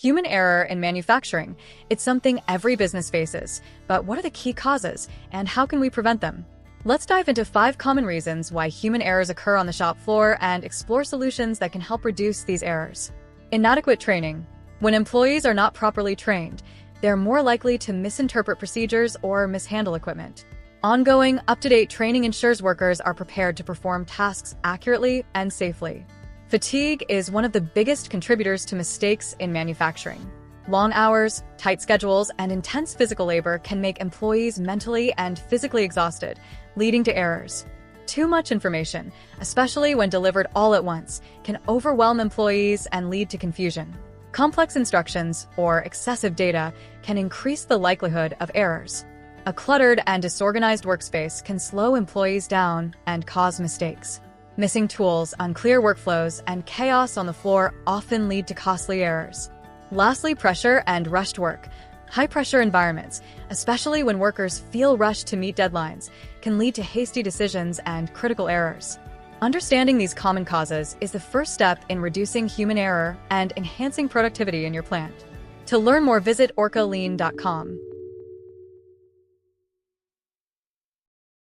Human error in manufacturing. It's something every business faces, but what are the key causes, and how can we prevent them? Let's dive into 5 common reasons why human errors occur on the shop floor and explore solutions that can help reduce these errors. Inadequate training. When employees are not properly trained, they're more likely to misinterpret procedures or mishandle equipment. Ongoing, up-to-date training ensures workers are prepared to perform tasks accurately and safely. Fatigue is one of the biggest contributors to mistakes in manufacturing. Long hours, tight schedules, and intense physical labor can make employees mentally and physically exhausted, leading to errors. Too much information, especially when delivered all at once, can overwhelm employees and lead to confusion. Complex instructions or excessive data can increase the likelihood of errors. A cluttered and disorganized workspace can slow employees down and cause mistakes. Missing tools, unclear workflows, and chaos on the floor often lead to costly errors. Lastly, pressure and rushed work. High-pressure environments, especially when workers feel rushed to meet deadlines, can lead to hasty decisions and critical errors. Understanding these common causes is the first step in reducing human error and enhancing productivity in your plant. To learn more, visit orcalean.com.